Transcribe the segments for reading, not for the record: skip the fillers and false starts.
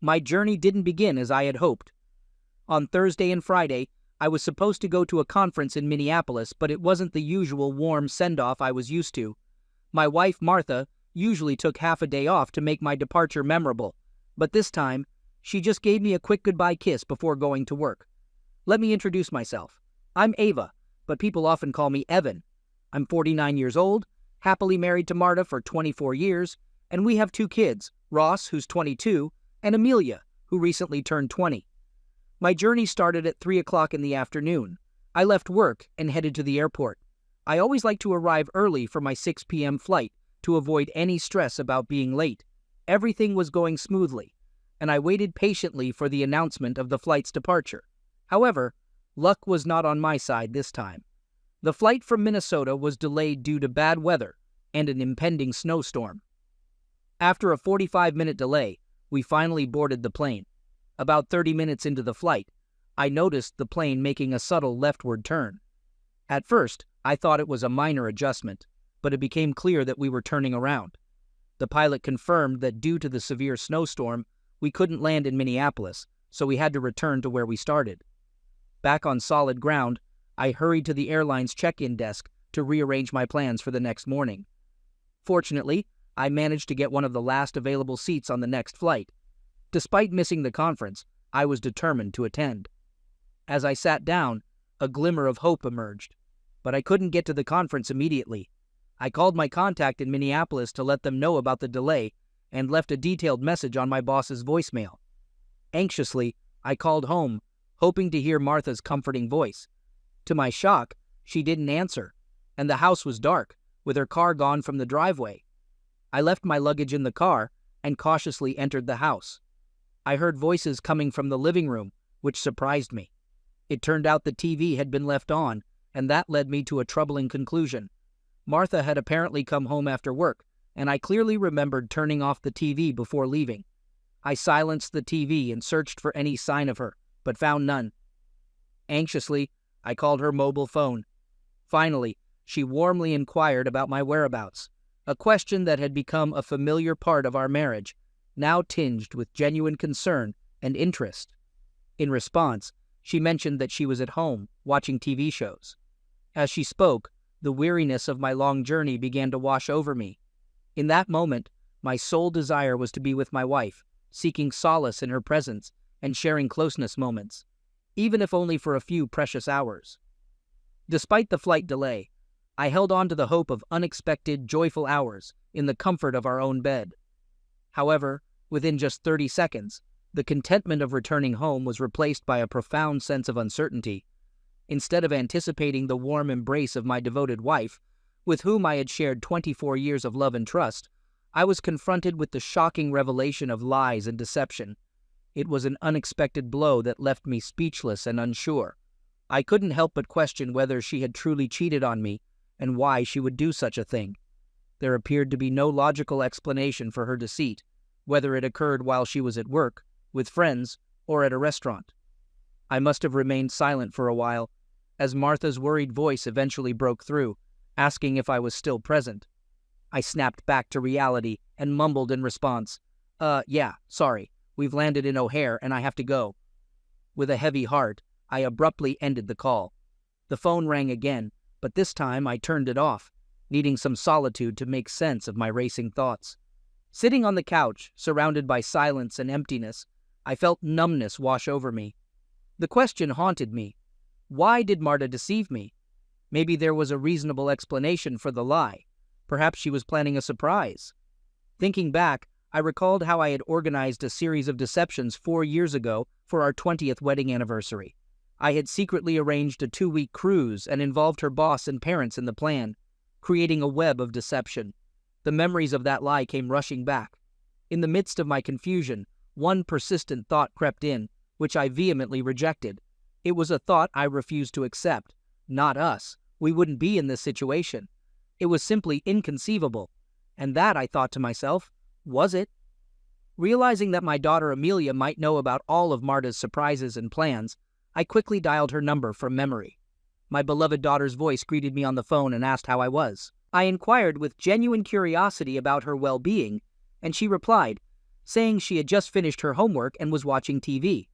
My journey didn't begin as I had hoped. On Thursday and Friday, I was supposed to go to a conference in Minneapolis, but it wasn't the usual warm send-off I was used to. My wife, Martha, usually took half a day off to make my departure memorable, but this time, she just gave me a quick goodbye kiss before going to work. Let me introduce myself. I'm Ava, but people often call me Evan. I'm 49 years old, happily married to Marta for 24 years, and we have 2 kids, Ross, who's 22, and Amelia, who recently turned 20. My journey started at 3 o'clock in the afternoon. I left work and headed to the airport. I always like to arrive early for my 6 p.m. flight to avoid any stress about being late. Everything was going smoothly, and I waited patiently for the announcement of the flight's departure. However, luck was not on my side this time. The flight from Minnesota was delayed due to bad weather and an impending snowstorm. After a 45-minute delay, we finally boarded the plane. About 30 minutes into the flight, I noticed the plane making a subtle leftward turn. At first, I thought it was a minor adjustment, but it became clear that we were turning around. The pilot confirmed that due to the severe snowstorm, we couldn't land in Minneapolis, so we had to return to where we started. Back on solid ground, I hurried to the airline's check-in desk to rearrange my plans for the next morning. Fortunately, I managed to get one of the last available seats on the next flight. Despite missing the conference, I was determined to attend. As I sat down, a glimmer of hope emerged, but I couldn't get to the conference immediately. I called my contact in Minneapolis to let them know about the delay and left a detailed message on my boss's voicemail. Anxiously, I called home, hoping to hear Martha's comforting voice. To my shock, she didn't answer, and the house was dark, with her car gone from the driveway. I left my luggage in the car and cautiously entered the house. I heard voices coming from the living room, which surprised me. It turned out the TV had been left on, and that led me to a troubling conclusion. Martha had apparently come home after work, and I clearly remembered turning off the TV before leaving. I silenced the TV and searched for any sign of her, but found none. Anxiously, I called her mobile phone. Finally, she warmly inquired about my whereabouts, a question that had become a familiar part of our marriage, now tinged with genuine concern and interest. In response, she mentioned that she was at home, watching TV shows. As she spoke, the weariness of my long journey began to wash over me. In that moment, my sole desire was to be with my wife, seeking solace in her presence and sharing closeness moments, even if only for a few precious hours. Despite the flight delay, I held on to the hope of unexpected, joyful hours in the comfort of our own bed. However, within just 30 seconds, the contentment of returning home was replaced by a profound sense of uncertainty. Instead of anticipating the warm embrace of my devoted wife, with whom I had shared 24 years of love and trust, I was confronted with the shocking revelation of lies and deception. It was an unexpected blow that left me speechless and unsure. I couldn't help but question whether she had truly cheated on me and why she would do such a thing. There appeared to be no logical explanation for her deceit, whether it occurred while she was at work, with friends, or at a restaurant. I must have remained silent for a while, as Martha's worried voice eventually broke through, asking if I was still present. I snapped back to reality and mumbled in response, yeah, sorry, we've landed in O'Hare and I have to go." With a heavy heart, I abruptly ended the call. The phone rang again, but this time I turned it off, needing some solitude to make sense of my racing thoughts. Sitting on the couch, surrounded by silence and emptiness, I felt numbness wash over me. The question haunted me. Why did Marta deceive me? Maybe there was a reasonable explanation for the lie. Perhaps she was planning a surprise. Thinking back, I recalled how I had organized a series of deceptions 4 years ago for our 20th wedding anniversary. I had secretly arranged a 2-week cruise and involved her boss and parents in the plan, creating a web of deception. The memories of that lie came rushing back. In the midst of my confusion, one persistent thought crept in, which I vehemently rejected. It was a thought I refused to accept. Not us. We wouldn't be in this situation. It was simply inconceivable. And that, I thought to myself, was it? Realizing that my daughter Amelia might know about all of Marta's surprises and plans, I quickly dialed her number from memory. My beloved daughter's voice greeted me on the phone and asked how I was. I inquired with genuine curiosity about her well-being, and she replied, saying she had just finished her homework and was watching TV.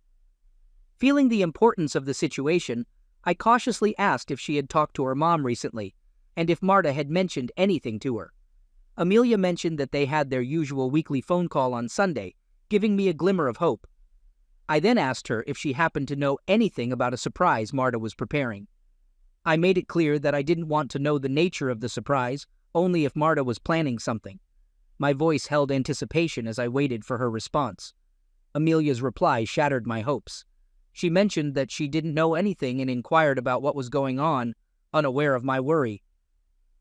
Feeling the importance of the situation, I cautiously asked if she had talked to her mom recently, and if Marta had mentioned anything to her. Amelia mentioned that they had their usual weekly phone call on Sunday, giving me a glimmer of hope. I then asked her if she happened to know anything about a surprise Marta was preparing. I made it clear that I didn't want to know the nature of the surprise, only if Marta was planning something. My voice held anticipation as I waited for her response. Amelia's reply shattered my hopes. She mentioned that she didn't know anything and inquired about what was going on, unaware of my worry.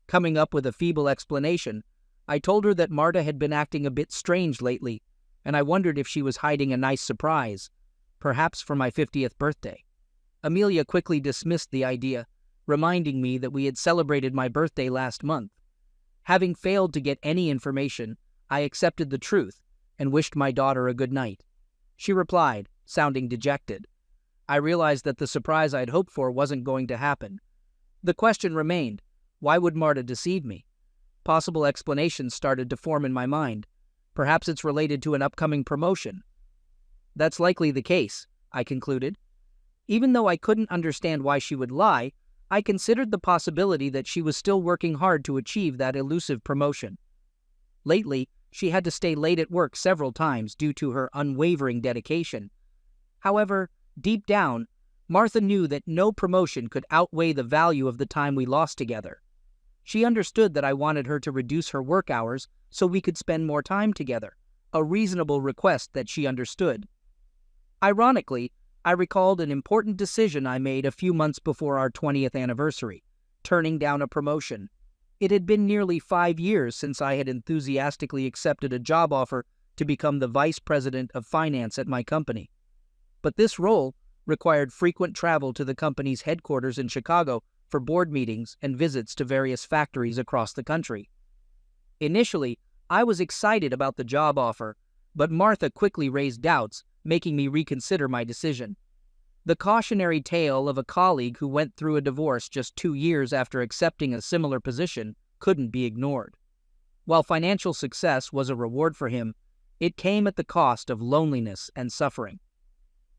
Coming up with a feeble explanation, I told her that Marta had been acting a bit strange lately, and I wondered if she was hiding a nice surprise, perhaps for my 50th birthday. Amelia quickly dismissed the idea, reminding me that we had celebrated my birthday last month. Having failed to get any information, I accepted the truth and wished my daughter a good night. She replied, sounding dejected. I realized that the surprise I'd hoped for wasn't going to happen. The question remained, why would Marta deceive me? Possible explanations started to form in my mind. Perhaps it's related to an upcoming promotion. That's likely the case, I concluded. Even though I couldn't understand why she would lie, I considered the possibility that she was still working hard to achieve that elusive promotion. Lately, she had to stay late at work several times due to her unwavering dedication. However, deep down, Martha knew that no promotion could outweigh the value of the time we lost together. She understood that I wanted her to reduce her work hours so we could spend more time together, a reasonable request that she understood. Ironically, I recalled an important decision I made a few months before our 20th anniversary, turning down a promotion. It had been nearly 5 years since I had enthusiastically accepted a job offer to become the vice president of finance at my company. But this role required frequent travel to the company's headquarters in Chicago for board meetings and visits to various factories across the country. Initially, I was excited about the job offer, but Martha quickly raised doubts, making me reconsider my decision. The cautionary tale of a colleague who went through a divorce just 2 years after accepting a similar position couldn't be ignored. While financial success was a reward for him, it came at the cost of loneliness and suffering.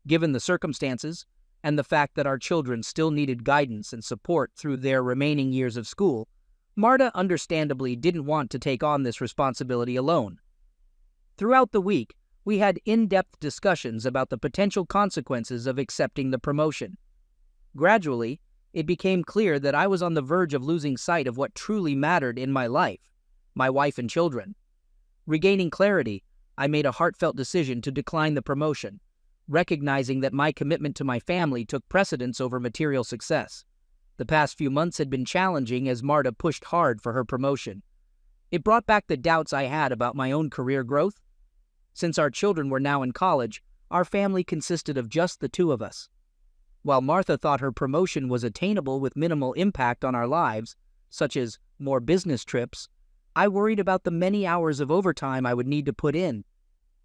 Given the circumstances, and the fact that our children still needed guidance and support through their remaining years of school, Marta understandably didn't want to take on this responsibility alone. Throughout the week, we had in-depth discussions about the potential consequences of accepting the promotion. Gradually, it became clear that I was on the verge of losing sight of what truly mattered in my life, my wife and children. Regaining clarity, I made a heartfelt decision to decline the promotion, recognizing that my commitment to my family took precedence over material success. The past few months had been challenging as Marta pushed hard for her promotion. It brought back the doubts I had about my own career growth. Since our children were now in college, our family consisted of just the two of us. While Martha thought her promotion was attainable with minimal impact on our lives, such as more business trips, I worried about the many hours of overtime I would need to put in.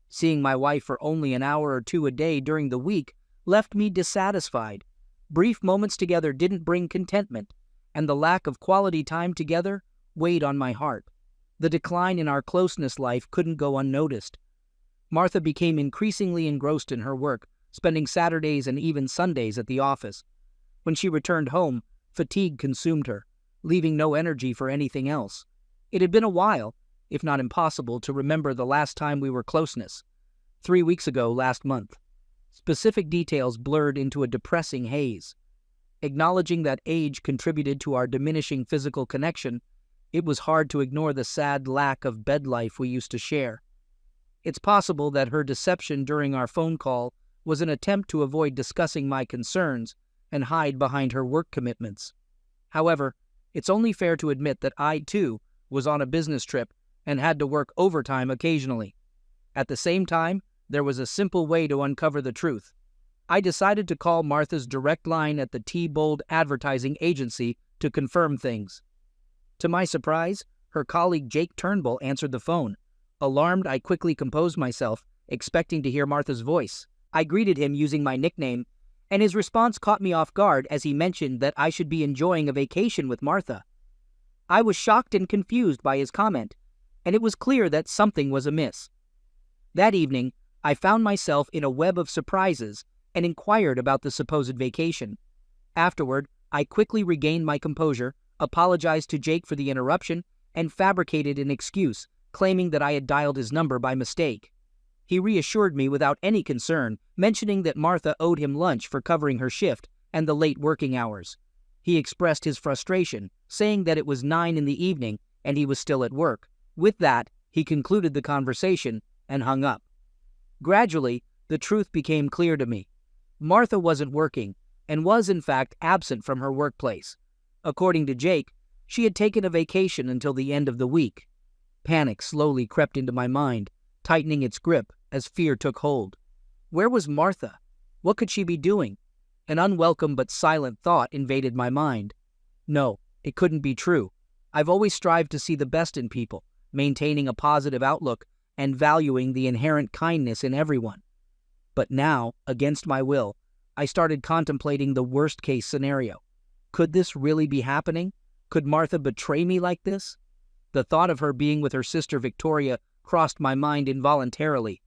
Seeing my wife for only an hour or two a day during the week left me dissatisfied. Brief moments together didn't bring contentment, and the lack of quality time together weighed on my heart. The decline in our closeness life couldn't go unnoticed. Martha became increasingly engrossed in her work, spending Saturdays and even Sundays at the office. When she returned home, fatigue consumed her, leaving no energy for anything else. It had been a while, if not impossible, to remember the last time we were closeness. 3 weeks ago last month. Specific details blurred into a depressing haze. Acknowledging that age contributed to our diminishing physical connection, it was hard to ignore the sad lack of bed life we used to share. It's possible that her deception during our phone call was an attempt to avoid discussing my concerns and hide behind her work commitments. However, it's only fair to admit that I, too, was on a business trip and had to work overtime occasionally. At the same time, there was a simple way to uncover the truth. I decided to call Martha's direct line at the T-Bold advertising agency to confirm things. To my surprise, her colleague Jake Turnbull answered the phone. Alarmed, I quickly composed myself, expecting to hear Martha's voice. I greeted him using my nickname, and his response caught me off guard as he mentioned that I should be enjoying a vacation with Martha. I was shocked and confused by his comment, and it was clear that something was amiss. That evening, I found myself in a web of surprises and inquired about the supposed vacation. Afterward, I quickly regained my composure, apologized to Jake for the interruption, and fabricated an excuse, claiming that I had dialed his number by mistake. He reassured me without any concern, mentioning that Martha owed him lunch for covering her shift and the late working hours. He expressed his frustration, saying that it was 9 in the evening and he was still at work. With that, he concluded the conversation and hung up. Gradually, the truth became clear to me. Martha wasn't working and was in fact absent from her workplace. According to Jake, she had taken a vacation until the end of the week. Panic slowly crept into my mind, tightening its grip as fear took hold. Where was Martha? What could she be doing? An unwelcome but silent thought invaded my mind. No, it couldn't be true. I've always strived to see the best in people, maintaining a positive outlook and valuing the inherent kindness in everyone. But now, against my will, I started contemplating the worst-case scenario. Could this really be happening? Could Martha betray me like this? The thought of her being with her sister Victoria crossed my mind involuntarily.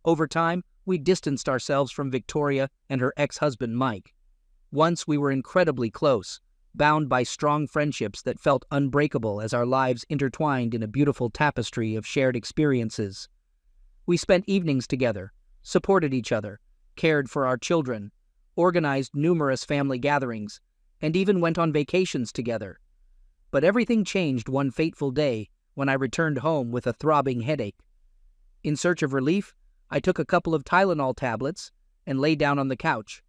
Over time, we distanced ourselves from Victoria and her ex-husband Mike. Once we were incredibly close, bound by strong friendships that felt unbreakable as our lives intertwined in a beautiful tapestry of shared experiences. We spent evenings together, supported each other, cared for our children, organized numerous family gatherings, and even went on vacations together. But everything changed one fateful day when I returned home with a throbbing headache. In search of relief, I took a couple of Tylenol tablets and lay down on the couch.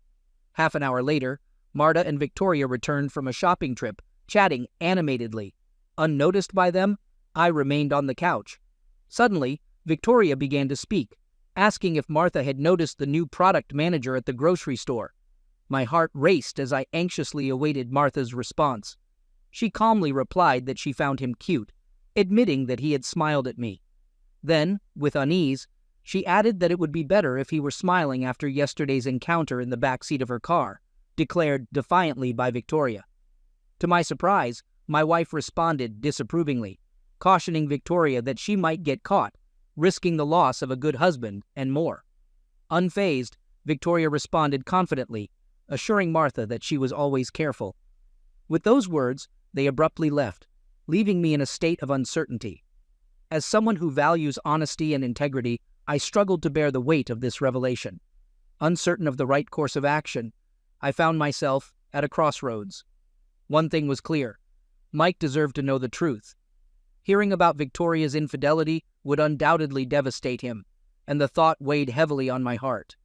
Half an hour later, Marta and Victoria returned from a shopping trip, chatting animatedly. Unnoticed by them, I remained on the couch. Suddenly, Victoria began to speak, asking if Martha had noticed the new product manager at the grocery store. My heart raced as I anxiously awaited Martha's response. She calmly replied that she found him cute, admitting that he had smiled at me. Then, with unease, she added that it would be better if he were smiling after yesterday's encounter in the back seat of her car, declared defiantly by Victoria. To my surprise, my wife responded disapprovingly, cautioning Victoria that she might get caught, risking the loss of a good husband and more. Unfazed, Victoria responded confidently, assuring Martha that she was always careful. With those words, they abruptly left, leaving me in a state of uncertainty. As someone who values honesty and integrity, I struggled to bear the weight of this revelation. Uncertain of the right course of action, I found myself at a crossroads. One thing was clear: Mike deserved to know the truth. Hearing about Victoria's infidelity would undoubtedly devastate him, and the thought weighed heavily on my heart.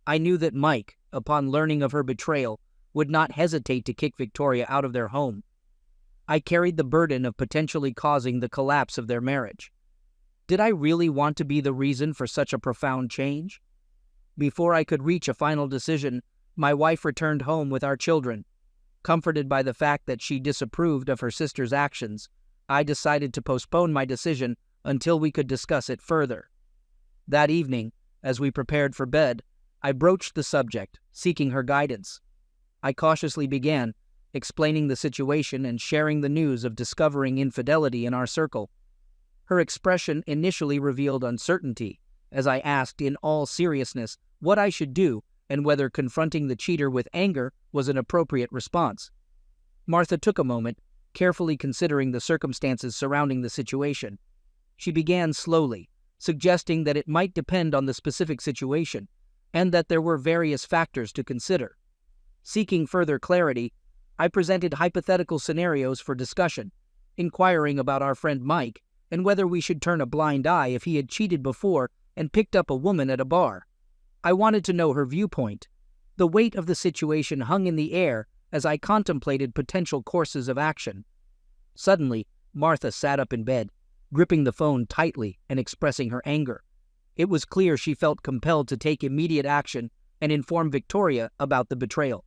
I knew that Mike, upon learning of her betrayal, would not hesitate to kick Victoria out of their home. I carried the burden of potentially causing the collapse of their marriage. Did I really want to be the reason for such a profound change? Before I could reach a final decision, my wife returned home with our children. Comforted by the fact that she disapproved of her sister's actions, I decided to postpone my decision until we could discuss it further. That evening, as we prepared for bed, I broached the subject, seeking her guidance. I cautiously began, explaining the situation and sharing the news of discovering infidelity in our circle. Her expression initially revealed uncertainty, as I asked in all seriousness what I should do and whether confronting the cheater with anger was an appropriate response. Martha took a moment, carefully considering the circumstances surrounding the situation. She began slowly, suggesting that it might depend on the specific situation, and that there were various factors to consider. Seeking further clarity, I presented hypothetical scenarios for discussion, inquiring about our friend Mike and whether we should turn a blind eye if he had cheated before and picked up a woman at a bar. I wanted to know her viewpoint. The weight of the situation hung in the air as I contemplated potential courses of action. Suddenly, Martha sat up in bed, gripping the phone tightly and expressing her anger. It was clear she felt compelled to take immediate action and inform Victoria about the betrayal.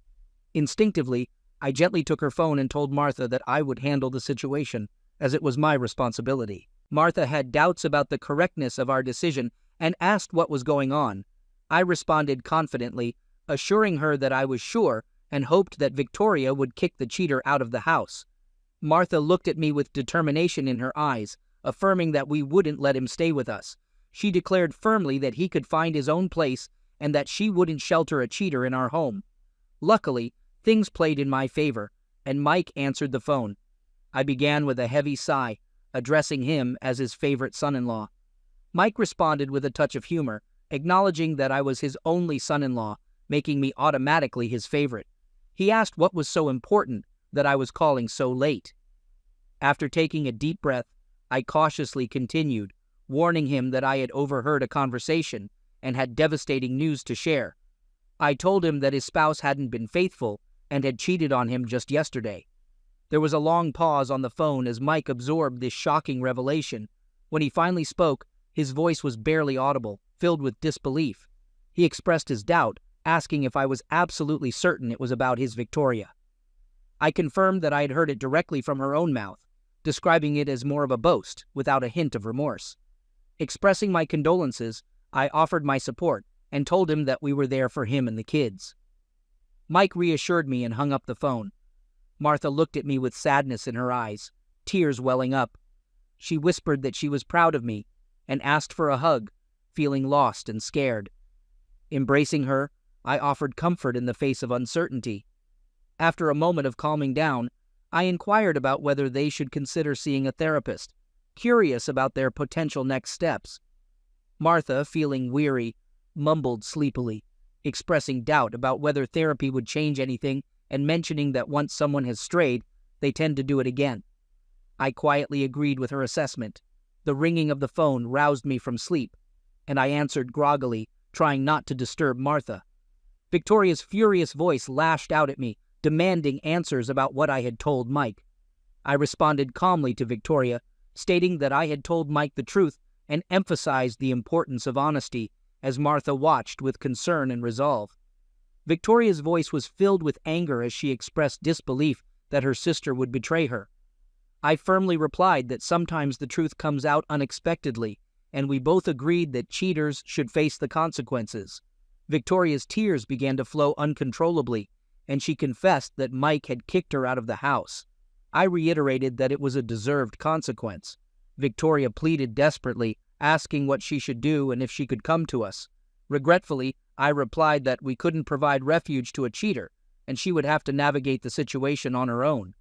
Instinctively, I gently took her phone and told Martha that I would handle the situation, as it was my responsibility. Martha had doubts about the correctness of our decision and asked what was going on. I responded confidently, assuring her that I was sure and hoped that Victoria would kick the cheater out of the house. Martha looked at me with determination in her eyes, affirming that we wouldn't let him stay with us, She declared firmly that he could find his own place and that she wouldn't shelter a cheater in our home. Luckily, things played in my favor, and Mike answered the phone. I began with a heavy sigh, addressing him as his favorite son-in-law. Mike responded with a touch of humor, acknowledging that I was his only son-in-law, making me automatically his favorite. He asked what was so important that I was calling so late. After taking a deep breath, I cautiously continued, warning him that I had overheard a conversation and had devastating news to share. I told him that his spouse hadn't been faithful and had cheated on him just yesterday. There was a long pause on the phone as Mike absorbed this shocking revelation. When he finally spoke, his voice was barely audible, filled with disbelief. He expressed his doubt, asking if I was absolutely certain it was about his Victoria. I confirmed that I had heard it directly from her own mouth, describing it as more of a boast, without a hint of remorse. Expressing my condolences, I offered my support and told him that we were there for him and the kids. Mike reassured me and hung up the phone. Martha looked at me with sadness in her eyes, tears welling up. She whispered that she was proud of me and asked for a hug, feeling lost and scared. Embracing her, I offered comfort in the face of uncertainty. After a moment of calming down, I inquired about whether they should consider seeing a therapist, curious about their potential next steps. Martha, feeling weary, mumbled sleepily, expressing doubt about whether therapy would change anything and mentioning that once someone has strayed, they tend to do it again. I quietly agreed with her assessment. The ringing of the phone roused me from sleep, and I answered groggily, trying not to disturb Martha. Victoria's furious voice lashed out at me, demanding answers about what I had told Mike. I responded calmly to Victoria, stating that I had told Mike the truth and emphasized the importance of honesty, as Martha watched with concern and resolve. Victoria's voice was filled with anger as she expressed disbelief that her sister would betray her. I firmly replied that sometimes the truth comes out unexpectedly, and we both agreed that cheaters should face the consequences. Victoria's tears began to flow uncontrollably, and she confessed that Mike had kicked her out of the house. I reiterated that it was a deserved consequence. Victoria pleaded desperately, asking what she should do and if she could come to us. Regretfully, I replied that we couldn't provide refuge to a cheater, and she would have to navigate the situation on her own.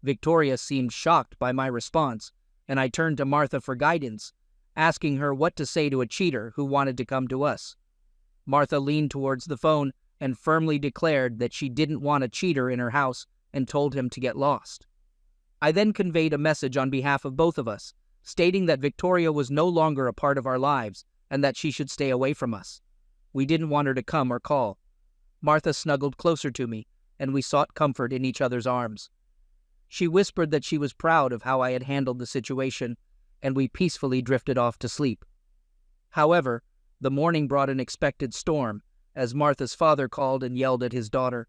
Victoria seemed shocked by my response, and I turned to Martha for guidance, asking her what to say to a cheater who wanted to come to us. Martha leaned towards the phone and firmly declared that she didn't want a cheater in her house and told him to get lost. I then conveyed a message on behalf of both of us, stating that Victoria was no longer a part of our lives and that she should stay away from us. We didn't want her to come or call. Martha snuggled closer to me, and we sought comfort in each other's arms. She whispered that she was proud of how I had handled the situation, and we peacefully drifted off to sleep. However, the morning brought an expected storm, as Martha's father called and yelled at his daughter.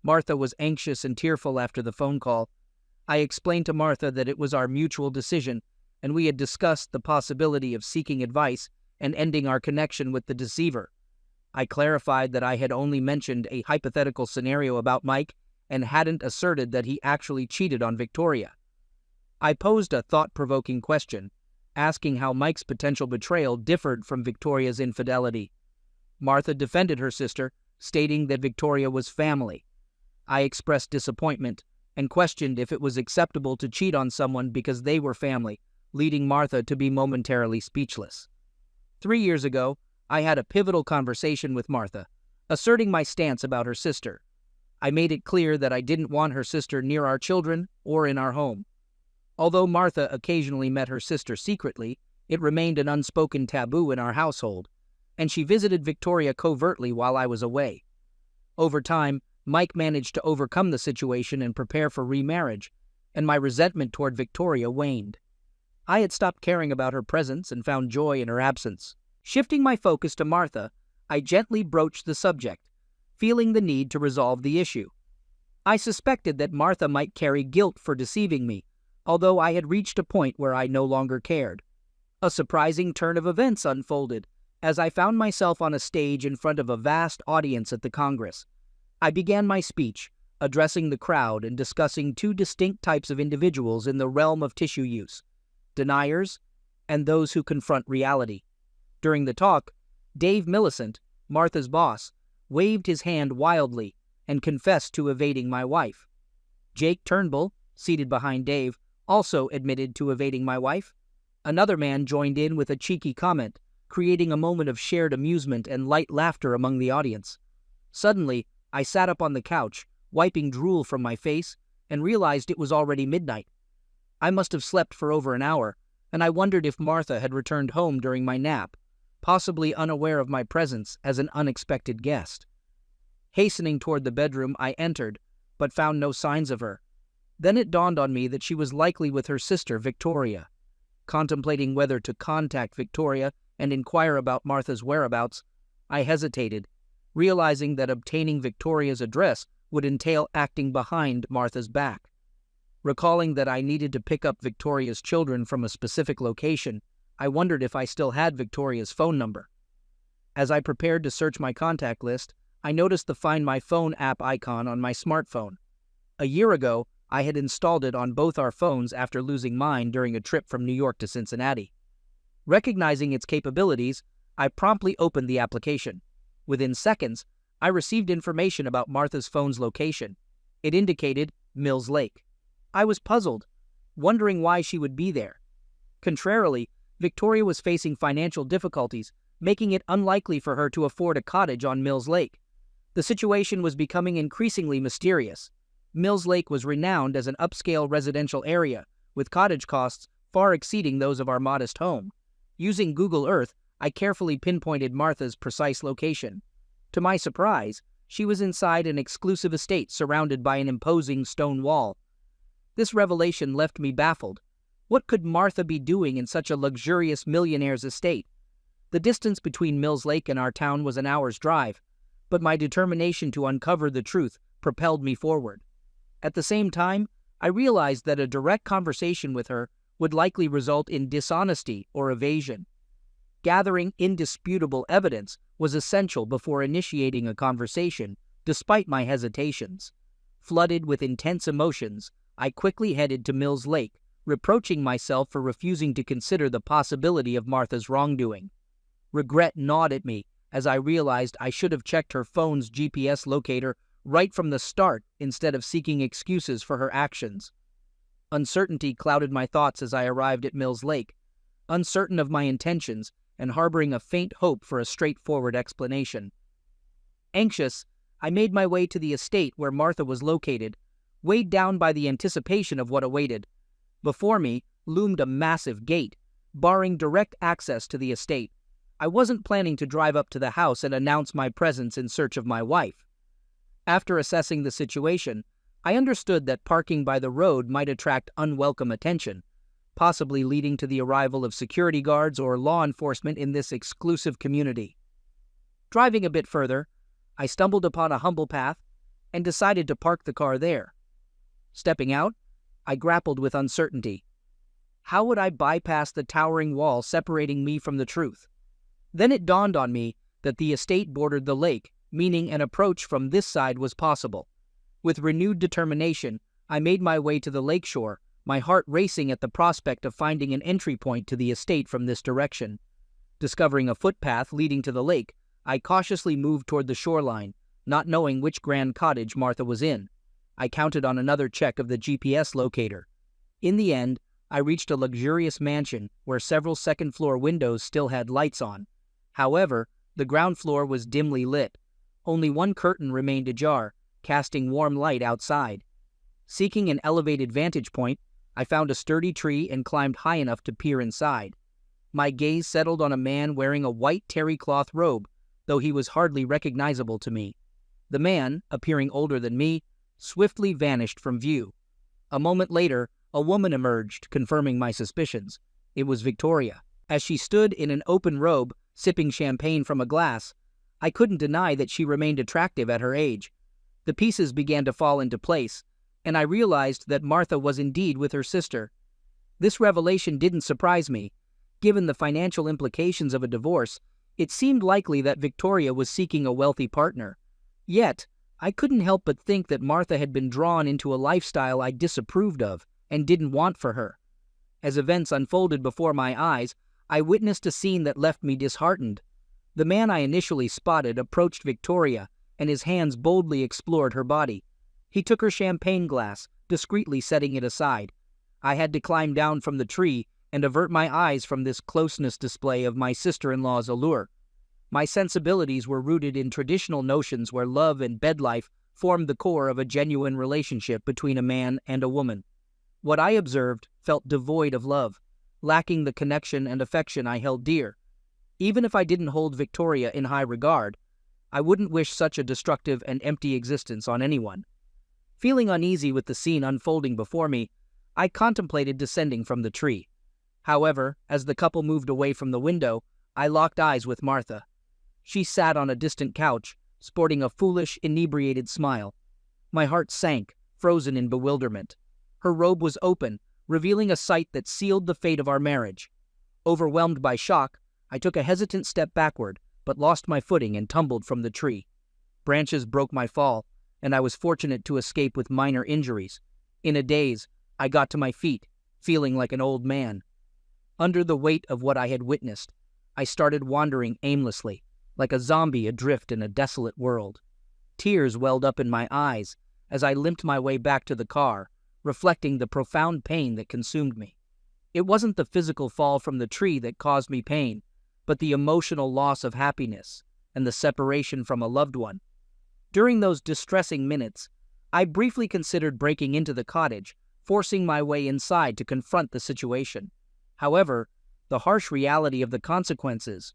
Martha was anxious and tearful after the phone call. I explained to Martha that it was our mutual decision, and we had discussed the possibility of seeking advice and ending our connection with the deceiver. I clarified that I had only mentioned a hypothetical scenario about Mike and hadn't asserted that he actually cheated on Victoria. I posed a thought-provoking question, asking how Mike's potential betrayal differed from Victoria's infidelity. Martha defended her sister, stating that Victoria was family. I expressed disappointment and questioned if it was acceptable to cheat on someone because they were family, leading Martha to be momentarily speechless. 3 years ago, I had a pivotal conversation with Martha, asserting my stance about her sister. I made it clear that I didn't want her sister near our children or in our home. Although Martha occasionally met her sister secretly, it remained an unspoken taboo in our household, and she visited Victoria covertly while I was away. Over time, Mike managed to overcome the situation and prepare for remarriage, and my resentment toward Victoria waned. I had stopped caring about her presence and found joy in her absence. Shifting my focus to Martha, I gently broached the subject, feeling the need to resolve the issue. I suspected that Martha might carry guilt for deceiving me, although I had reached a point where I no longer cared. A surprising turn of events unfolded, as I found myself on a stage in front of a vast audience at the Congress. I began my speech, addressing the crowd and discussing two distinct types of individuals in the realm of tissue use: deniers and those who confront reality. During the talk, Dave Millicent, Martha's boss, waved his hand wildly and confessed to evading my wife. Jake Turnbull, seated behind Dave, also admitted to evading my wife. Another man joined in with a cheeky comment, creating a moment of shared amusement and light laughter among the audience. Suddenly, I sat up on the couch, wiping drool from my face, and realized it was already midnight. I must have slept for over an hour, and I wondered if Martha had returned home during my nap, possibly unaware of my presence as an unexpected guest. Hastening toward the bedroom, I entered, but found no signs of her. Then it dawned on me that she was likely with her sister, Victoria. Contemplating whether to contact Victoria and inquire about Martha's whereabouts, I hesitated, realizing that obtaining Victoria's address would entail acting behind Martha's back. Recalling that I needed to pick up Victoria's children from a specific location, I wondered if I still had Victoria's phone number. As I prepared to search my contact list, I noticed the Find My Phone app icon on my smartphone. A year ago, I had installed it on both our phones after losing mine during a trip from New York to Cincinnati. Recognizing its capabilities, I promptly opened the application. Within seconds, I received information about Martha's phone's location. It indicated Mills Lake. I was puzzled, wondering why she would be there. Contrarily, Victoria was facing financial difficulties, making it unlikely for her to afford a cottage on Mills Lake. The situation was becoming increasingly mysterious. Mills Lake was renowned as an upscale residential area, with cottage costs far exceeding those of our modest home. Using Google Earth, I carefully pinpointed Martha's precise location. To my surprise, she was inside an exclusive estate surrounded by an imposing stone wall. This revelation left me baffled. What could Martha be doing in such a luxurious millionaire's estate? The distance between Mills Lake and our town was an hour's drive, but my determination to uncover the truth propelled me forward. At the same time, I realized that a direct conversation with her would likely result in dishonesty or evasion. Gathering indisputable evidence was essential before initiating a conversation, despite my hesitations. Flooded with intense emotions, I quickly headed to Mills Lake, reproaching myself for refusing to consider the possibility of Martha's wrongdoing. Regret gnawed at me as I realized I should have checked her phone's GPS locator right from the start instead of seeking excuses for her actions. Uncertainty clouded my thoughts as I arrived at Mills Lake, uncertain of my intentions and harboring a faint hope for a straightforward explanation. Anxious, I made my way to the estate where Martha was located, weighed down by the anticipation of what awaited. Before me loomed a massive gate, barring direct access to the estate. I wasn't planning to drive up to the house and announce my presence in search of my wife. After assessing the situation, I understood that parking by the road might attract unwelcome attention, possibly leading to the arrival of security guards or law enforcement in this exclusive community. Driving a bit further, I stumbled upon a humble path and decided to park the car there. Stepping out, I grappled with uncertainty. How would I bypass the towering wall separating me from the truth? Then it dawned on me that the estate bordered the lake, meaning an approach from this side was possible. With renewed determination, I made my way to the lakeshore, my heart racing at the prospect of finding an entry point to the estate from this direction. Discovering a footpath leading to the lake, I cautiously moved toward the shoreline, not knowing which grand cottage Martha was in. I counted on another check of the GPS locator. In the end, I reached a luxurious mansion where several second-floor windows still had lights on. However, the ground floor was dimly lit. Only one curtain remained ajar, casting warm light outside. Seeking an elevated vantage point, I found a sturdy tree and climbed high enough to peer inside. My gaze settled on a man wearing a white terry cloth robe, though he was hardly recognizable to me. The man, appearing older than me, swiftly vanished from view. A moment later, a woman emerged, confirming my suspicions. It was Victoria. As she stood in an open robe, sipping champagne from a glass, I couldn't deny that she remained attractive at her age. The pieces began to fall into place, and I realized that Martha was indeed with her sister. This revelation didn't surprise me. Given the financial implications of a divorce, it seemed likely that Victoria was seeking a wealthy partner. Yet, I couldn't help but think that Martha had been drawn into a lifestyle I disapproved of and didn't want for her. As events unfolded before my eyes, I witnessed a scene that left me disheartened. The man I initially spotted approached Victoria, and his hands boldly explored her body. He took her champagne glass, discreetly setting it aside. I had to climb down from the tree and avert my eyes from this closeness display of my sister-in-law's allure. My sensibilities were rooted in traditional notions where love and bed life formed the core of a genuine relationship between a man and a woman. What I observed felt devoid of love, lacking the connection and affection I held dear. Even if I didn't hold Victoria in high regard, I wouldn't wish such a destructive and empty existence on anyone. Feeling uneasy with the scene unfolding before me, I contemplated descending from the tree. However, as the couple moved away from the window, I locked eyes with Martha. She sat on a distant couch, sporting a foolish, inebriated smile. My heart sank, frozen in bewilderment. Her robe was open, revealing a sight that sealed the fate of our marriage. Overwhelmed by shock, I took a hesitant step backward, but lost my footing and tumbled from the tree. Branches broke my fall, and I was fortunate to escape with minor injuries. In a daze, I got to my feet, feeling like an old man. Under the weight of what I had witnessed, I started wandering aimlessly, like a zombie adrift in a desolate world. Tears welled up in my eyes as I limped my way back to the car, reflecting the profound pain that consumed me. It wasn't the physical fall from the tree that caused me pain, but the emotional loss of happiness and the separation from a loved one. During those distressing minutes, I briefly considered breaking into the cottage, forcing my way inside to confront the situation. However, the harsh reality of the consequences,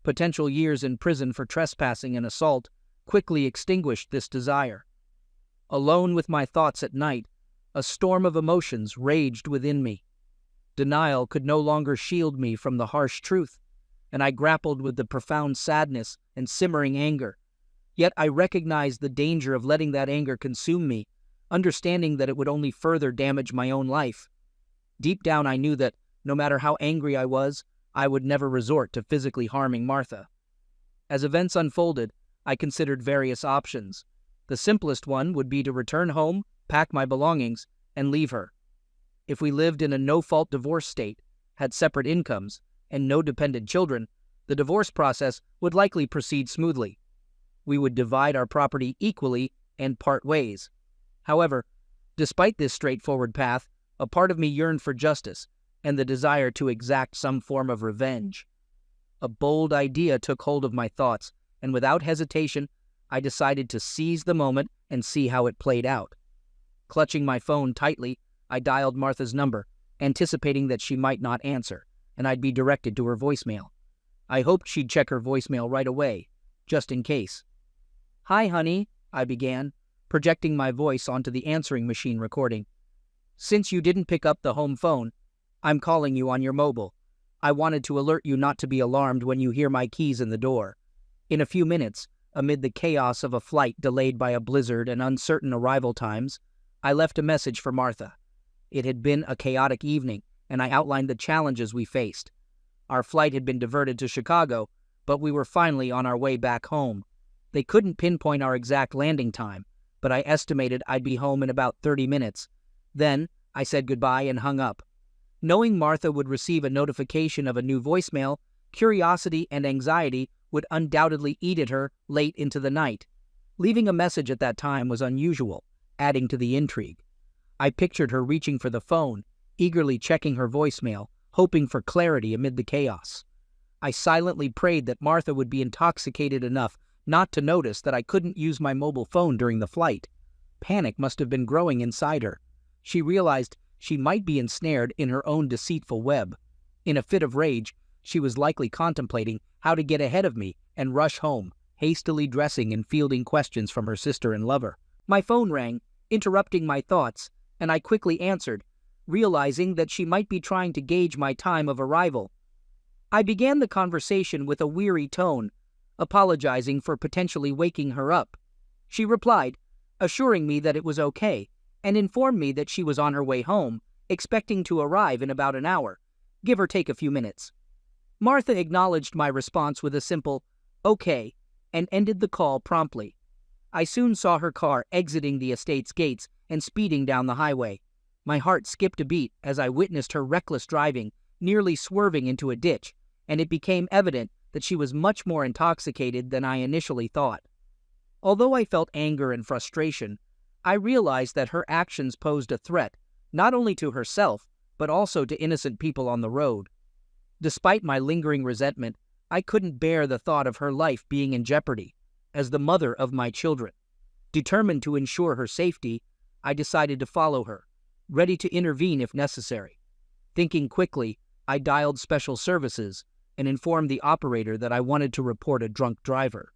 potential years in prison for trespassing and assault, quickly extinguished this desire. Alone with my thoughts at night, a storm of emotions raged within me. Denial could no longer shield me from the harsh truth, and I grappled with the profound sadness and simmering anger. Yet I recognized the danger of letting that anger consume me, understanding that it would only further damage my own life. Deep down I knew that, no matter how angry I was, I would never resort to physically harming Martha. As events unfolded, I considered various options. The simplest one would be to return home, pack my belongings, and leave her. If we lived in a no-fault divorce state, had separate incomes, and no dependent children, the divorce process would likely proceed smoothly. We would divide our property equally and part ways. However, despite this straightforward path, a part of me yearned for justice and the desire to exact some form of revenge. A bold idea took hold of my thoughts, and without hesitation, I decided to seize the moment and see how it played out. Clutching my phone tightly, I dialed Martha's number, anticipating that she might not answer, and I'd be directed to her voicemail. I hoped she'd check her voicemail right away, just in case. "Hi, honey," I began, projecting my voice onto the answering machine recording. "Since you didn't pick up the home phone, I'm calling you on your mobile. I wanted to alert you not to be alarmed when you hear my keys in the door. In a few minutes, amid the chaos of a flight delayed by a blizzard and uncertain arrival times, I left a message for Martha. It had been a chaotic evening, and I outlined the challenges we faced. Our flight had been diverted to Chicago, but we were finally on our way back home. They couldn't pinpoint our exact landing time, but I estimated I'd be home in about 30 minutes. Then, I said goodbye and hung up. Knowing Martha would receive a notification of a new voicemail, curiosity and anxiety would undoubtedly eat at her late into the night. Leaving a message at that time was unusual, adding to the intrigue. I pictured her reaching for the phone, eagerly checking her voicemail, hoping for clarity amid the chaos. I silently prayed that Martha would be intoxicated enough not to notice that I couldn't use my mobile phone during the flight. Panic must have been growing inside her. She realized she might be ensnared in her own deceitful web. In a fit of rage, she was likely contemplating how to get ahead of me and rush home, hastily dressing and fielding questions from her sister and lover. My phone rang, interrupting my thoughts, and I quickly answered, realizing that she might be trying to gauge my time of arrival. I began the conversation with a weary tone, apologizing for potentially waking her up. She replied, assuring me that it was okay, and informed me that she was on her way home, expecting to arrive in about an hour, give or take a few minutes. Martha acknowledged my response with a simple, "Okay," and ended the call promptly. I soon saw her car exiting the estate's gates and speeding down the highway. My heart skipped a beat as I witnessed her reckless driving, nearly swerving into a ditch, and it became evident that she was much more intoxicated than I initially thought. Although I felt anger and frustration, I realized that her actions posed a threat, not only to herself, but also to innocent people on the road. Despite my lingering resentment, I couldn't bear the thought of her life being in jeopardy. As the mother of my children, determined to ensure her safety, I decided to follow her, ready to intervene if necessary. Thinking quickly, I dialed special services and informed the operator that I wanted to report a drunk driver.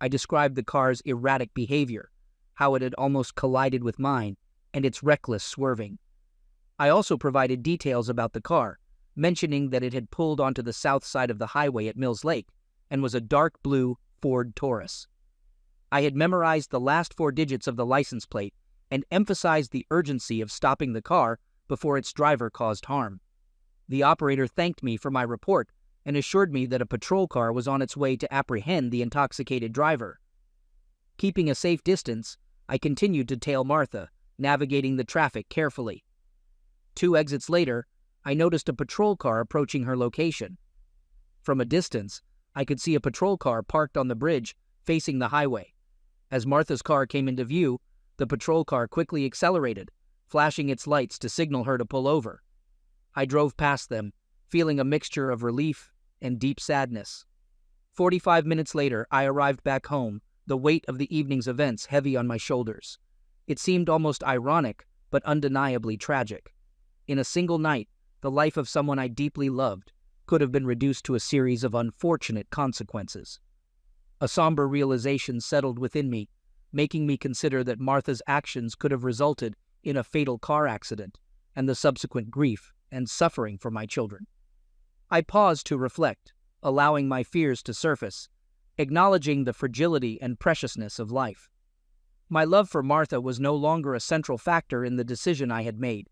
I described the car's erratic behavior, how it had almost collided with mine, and its reckless swerving. I also provided details about the car, mentioning that it had pulled onto the south side of the highway at Mills Lake and was a dark blue Ford Taurus. I had memorized the last 4 digits of the license plate and emphasized the urgency of stopping the car before its driver caused harm. The operator thanked me for my report and assured me that a patrol car was on its way to apprehend the intoxicated driver. Keeping a safe distance, I continued to tail Martha, navigating the traffic carefully. 2 exits later, I noticed a patrol car approaching her location. From a distance, I could see a patrol car parked on the bridge, facing the highway. As Martha's car came into view, the patrol car quickly accelerated, flashing its lights to signal her to pull over. I drove past them, feeling a mixture of relief and deep sadness. 45 minutes later, I arrived back home, the weight of the evening's events heavy on my shoulders. It seemed almost ironic, but undeniably tragic. In a single night, the life of someone I deeply loved could have been reduced to a series of unfortunate consequences. A somber realization settled within me, making me consider that Martha's actions could have resulted in a fatal car accident and the subsequent grief and suffering for my children. I paused to reflect, allowing my fears to surface, acknowledging the fragility and preciousness of life. My love for Martha was no longer a central factor in the decision I had made.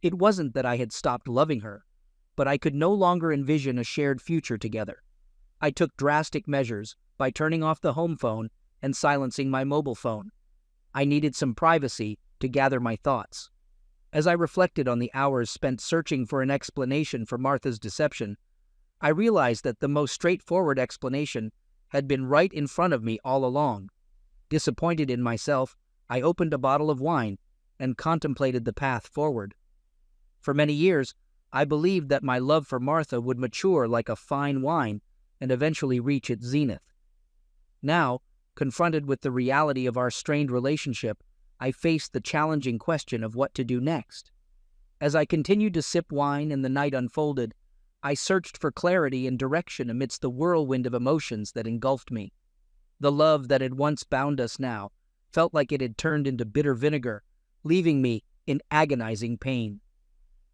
It wasn't that I had stopped loving her, but I could no longer envision a shared future together. I took drastic measures by turning off the home phone and silencing my mobile phone. I needed some privacy to gather my thoughts. As I reflected on the hours spent searching for an explanation for Martha's deception, I realized that the most straightforward explanation had been right in front of me all along. Disappointed in myself, I opened a bottle of wine and contemplated the path forward. For many years, I believed that my love for Martha would mature like a fine wine and eventually reach its zenith. Now, confronted with the reality of our strained relationship, I faced the challenging question of what to do next. As I continued to sip wine and the night unfolded, I searched for clarity and direction amidst the whirlwind of emotions that engulfed me. The love that had once bound us now felt like it had turned into bitter vinegar, leaving me in agonizing pain.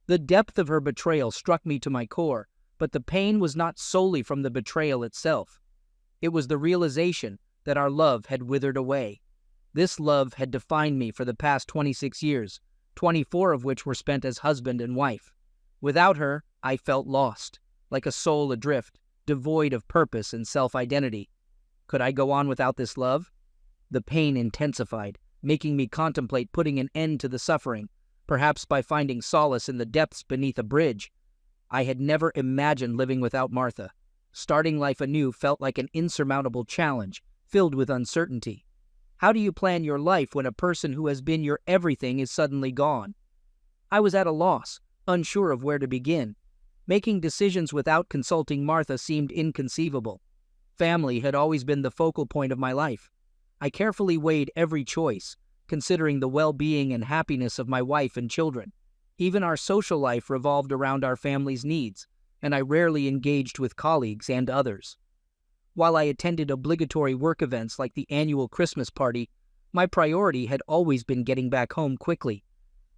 The depth of her betrayal struck me to my core, but the pain was not solely from the betrayal itself. It was the realization that our love had withered away. This love had defined me for the past 26 years, 24 of which were spent as husband and wife. Without her, I felt lost, like a soul adrift, devoid of purpose and self-identity. Could I go on without this love? The pain intensified, making me contemplate putting an end to the suffering, perhaps by finding solace in the depths beneath a bridge. I had never imagined living without Martha. Starting life anew felt like an insurmountable challenge, filled with uncertainty. How do you plan your life when a person who has been your everything is suddenly gone? I was at a loss, unsure of where to begin. Making decisions without consulting Martha seemed inconceivable. Family had always been the focal point of my life. I carefully weighed every choice, considering the well-being and happiness of my wife and children. Even our social life revolved around our family's needs, and I rarely engaged with colleagues and others. While I attended obligatory work events like the annual Christmas party, my priority had always been getting back home quickly.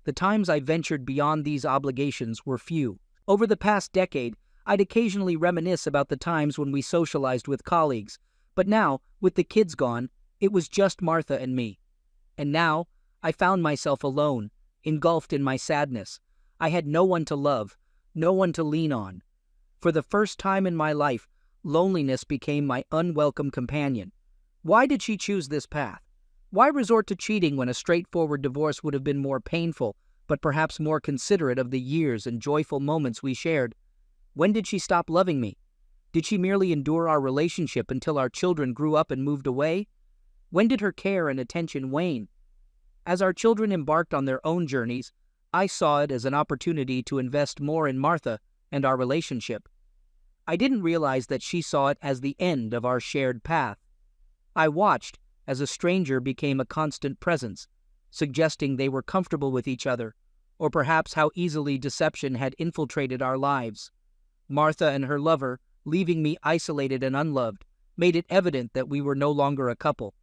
The times I ventured beyond these obligations were few. Over the past decade, I'd occasionally reminisce about the times when we socialized with colleagues, but now, with the kids gone, it was just Martha and me. And now, I found myself alone, engulfed in my sadness. I had no one to love, no one to lean on. For the first time in my life, loneliness became my unwelcome companion. Why did she choose this path? Why resort to cheating when a straightforward divorce would have been more painful, but perhaps more considerate of the years and joyful moments we shared? When did she stop loving me? Did she merely endure our relationship until our children grew up and moved away? When did her care and attention wane? As our children embarked on their own journeys, I saw it as an opportunity to invest more in Martha and our relationship. I didn't realize that she saw it as the end of our shared path. I watched as a stranger became a constant presence, suggesting they were comfortable with each other, or perhaps how easily deception had infiltrated our lives. Martha and her lover, leaving me isolated and unloved, made it evident that we were no longer a couple.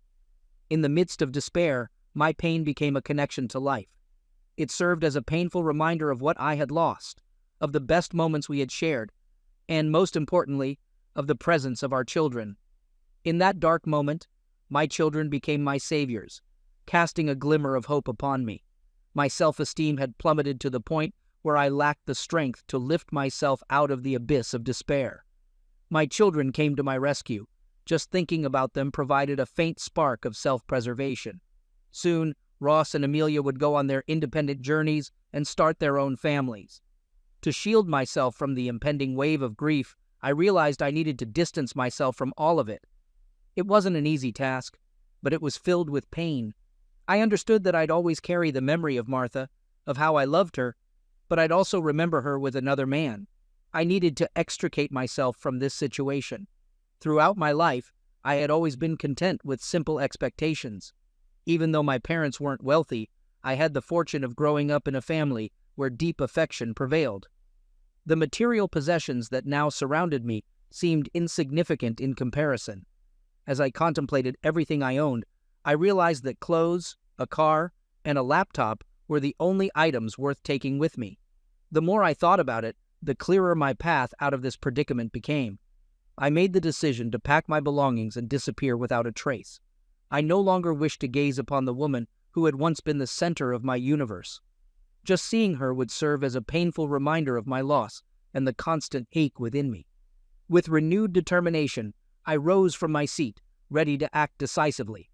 In the midst of despair, my pain became a connection to life. It served as a painful reminder of what I had lost, of the best moments we had shared, and most importantly, of the presence of our children. In that dark moment, my children became my saviors, casting a glimmer of hope upon me. My self-esteem had plummeted to the point where I lacked the strength to lift myself out of the abyss of despair. My children came to my rescue. Just thinking about them provided a faint spark of self-preservation. Soon, Ross and Amelia would go on their independent journeys and start their own families. To shield myself from the impending wave of grief, I realized I needed to distance myself from all of it. It wasn't an easy task, but it was filled with pain. I understood that I'd always carry the memory of Martha, of how I loved her, but I'd also remember her with another man. I needed to extricate myself from this situation. Throughout my life, I had always been content with simple expectations. Even though my parents weren't wealthy, I had the fortune of growing up in a family where deep affection prevailed. The material possessions that now surrounded me seemed insignificant in comparison. As I contemplated everything I owned, I realized that clothes, a car, and a laptop were the only items worth taking with me. The more I thought about it, the clearer my path out of this predicament became. I made the decision to pack my belongings and disappear without a trace. I no longer wished to gaze upon the woman who had once been the center of my universe. Just seeing her would serve as a painful reminder of my loss and the constant ache within me. With renewed determination, I rose from my seat, ready to act decisively.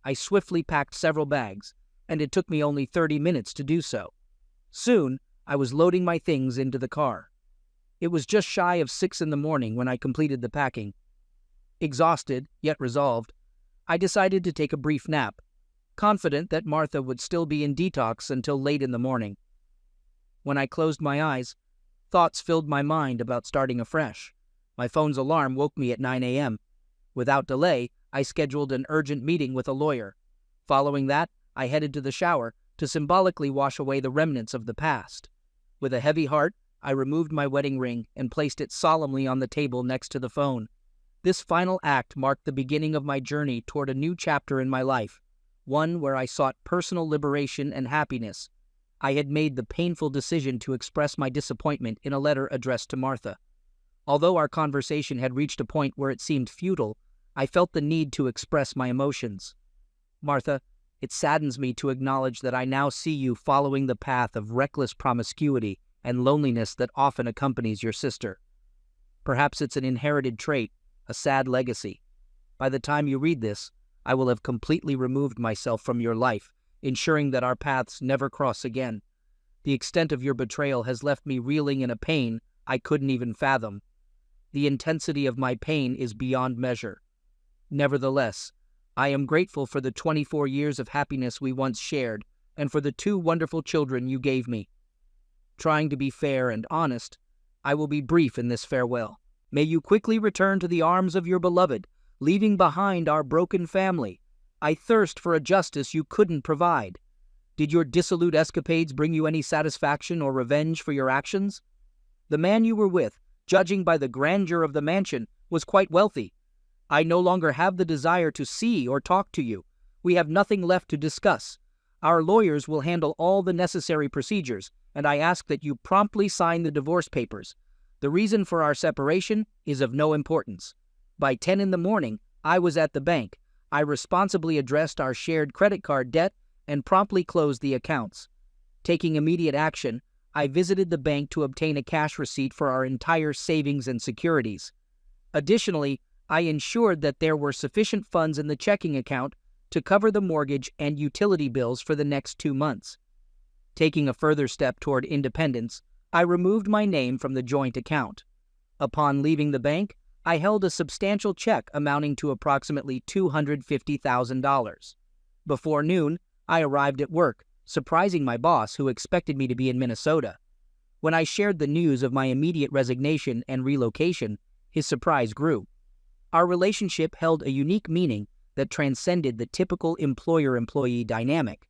I swiftly packed several bags, and it took me only 30 minutes to do so. Soon, I was loading my things into the car. It was just shy of 6 in the morning when I completed the packing. Exhausted, yet resolved, I decided to take a brief nap, confident that Martha would still be in detox until late in the morning. When I closed my eyes, thoughts filled my mind about starting afresh. My phone's alarm woke me at 9 a.m. Without delay, I scheduled an urgent meeting with a lawyer. Following that, I headed to the shower to symbolically wash away the remnants of the past. With a heavy heart, I removed my wedding ring and placed it solemnly on the table next to the phone. This final act marked the beginning of my journey toward a new chapter in my life, one where I sought personal liberation and happiness. I had made the painful decision to express my disappointment in a letter addressed to Martha. Although our conversation had reached a point where it seemed futile, I felt the need to express my emotions. Martha, it saddens me to acknowledge that I now see you following the path of reckless promiscuity and loneliness that often accompanies your sister. Perhaps it's an inherited trait, a sad legacy. By the time you read this, I will have completely removed myself from your life, ensuring that our paths never cross again. The extent of your betrayal has left me reeling in a pain I couldn't even fathom. The intensity of my pain is beyond measure. Nevertheless, I am grateful for the 24 years of happiness we once shared and for the 2 wonderful children you gave me. Trying to be fair and honest, I will be brief in this farewell. May you quickly return to the arms of your beloved, leaving behind our broken family. I thirst for a justice you couldn't provide. Did your dissolute escapades bring you any satisfaction or revenge for your actions? The man you were with, judging by the grandeur of the mansion, was quite wealthy. I no longer have the desire to see or talk to you. We have nothing left to discuss. Our lawyers will handle all the necessary procedures, and I ask that you promptly sign the divorce papers. The reason for our separation is of no importance. By 10 in the morning, I was at the bank. I responsibly addressed our shared credit card debt and promptly closed the accounts. Taking immediate action, I visited the bank to obtain a cash receipt for our entire savings and securities. Additionally, I ensured that there were sufficient funds in the checking account to cover the mortgage and utility bills for the next 2 months. Taking a further step toward independence, I removed my name from the joint account. Upon leaving the bank, I held a substantial check amounting to approximately $250,000. Before noon, I arrived at work, surprising my boss, who expected me to be in Minnesota. When I shared the news of my immediate resignation and relocation, his surprise grew. Our relationship held a unique meaning that transcended the typical employer-employee dynamic.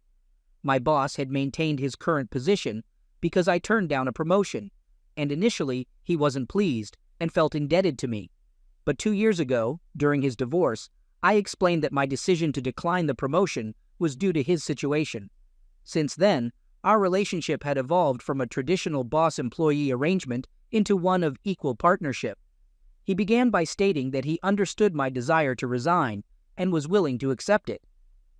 My boss had maintained his current position because I turned down a promotion, and initially he wasn't pleased and felt indebted to me. But 2 years ago, during his divorce, I explained that my decision to decline the promotion was due to his situation. Since then, our relationship had evolved from a traditional boss-employee arrangement into one of equal partnership. He began by stating that he understood my desire to resign and was willing to accept it.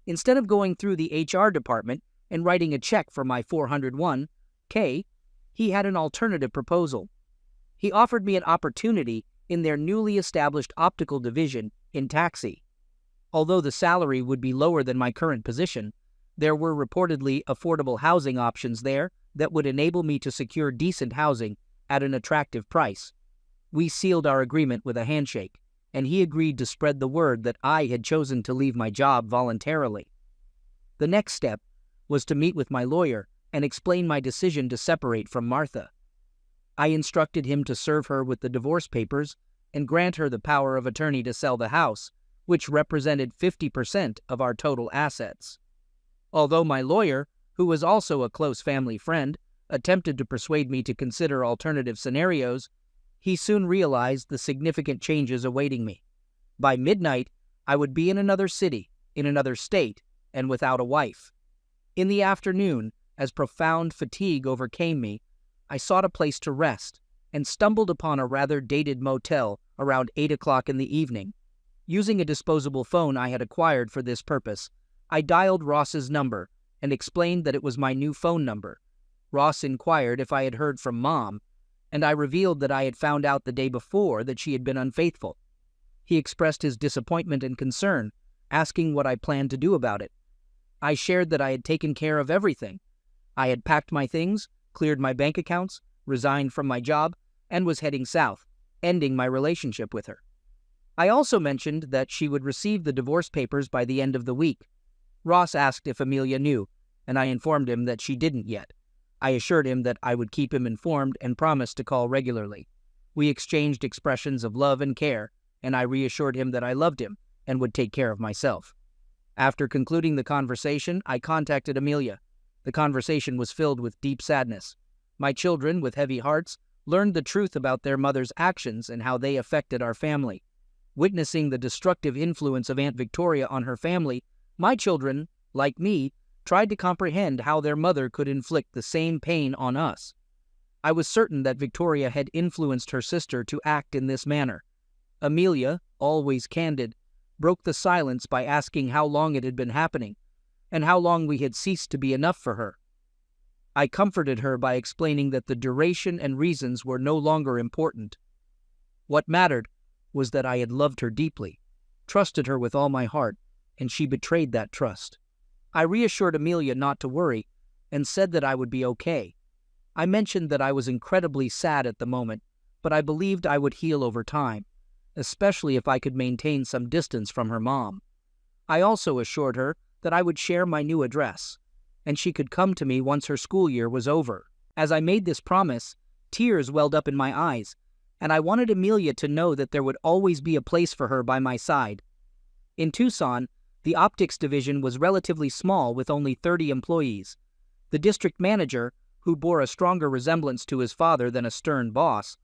Instead of going through the HR department and writing a check for my $401K, he had an alternative proposal. He offered me an opportunity in their newly established optical division in taxi. Although the salary would be lower than my current position, there were reportedly affordable housing options there that would enable me to secure decent housing at an attractive price. We sealed our agreement with a handshake, and he agreed to spread the word that I had chosen to leave my job voluntarily. The next step was to meet with my lawyer and explain my decision to separate from Martha. I instructed him to serve her with the divorce papers and grant her the power of attorney to sell the house, which represented 50% of our total assets. Although my lawyer, who was also a close family friend, attempted to persuade me to consider alternative scenarios, he soon realized the significant changes awaiting me. By midnight, I would be in another city, in another state, and without a wife. In the afternoon, as profound fatigue overcame me, I sought a place to rest and stumbled upon a rather dated motel around 8 o'clock in the evening. Using a disposable phone I had acquired for this purpose, I dialed Ross's number and explained that it was my new phone number. Ross inquired if I had heard from Mom, and I revealed that I had found out the day before that she had been unfaithful. He expressed his disappointment and concern, asking what I planned to do about it. I shared that I had taken care of everything. I had packed my things, cleared my bank accounts, resigned from my job, and was heading south, ending my relationship with her. I also mentioned that she would receive the divorce papers by the end of the week. Ross asked if Amelia knew, and I informed him that she didn't yet. I assured him that I would keep him informed and promised to call regularly. We exchanged expressions of love and care, and I reassured him that I loved him and would take care of myself. After concluding the conversation, I contacted Amelia. The conversation was filled with deep sadness. My children, with heavy hearts, learned the truth about their mother's actions and how they affected our family. Witnessing the destructive influence of Aunt Victoria on her family, my children, like me, tried to comprehend how their mother could inflict the same pain on us. I was certain that Victoria had influenced her sister to act in this manner. Amelia, always candid, broke the silence by asking how long it had been happening, and how long we had ceased to be enough for her. I comforted her by explaining that the duration and reasons were no longer important. What mattered was that I had loved her deeply, trusted her with all my heart, and she betrayed that trust. I reassured Amelia not to worry, and said that I would be okay. I mentioned that I was incredibly sad at the moment, but I believed I would heal over time, especially if I could maintain some distance from her mom. I also assured her that I would share my new address, and she could come to me once her school year was over. As I made this promise, tears welled up in my eyes, and I wanted Amelia to know that there would always be a place for her by my side. In Tucson, the optics division was relatively small with only 30 employees. The district manager, who bore a stronger resemblance to his father than a stern boss,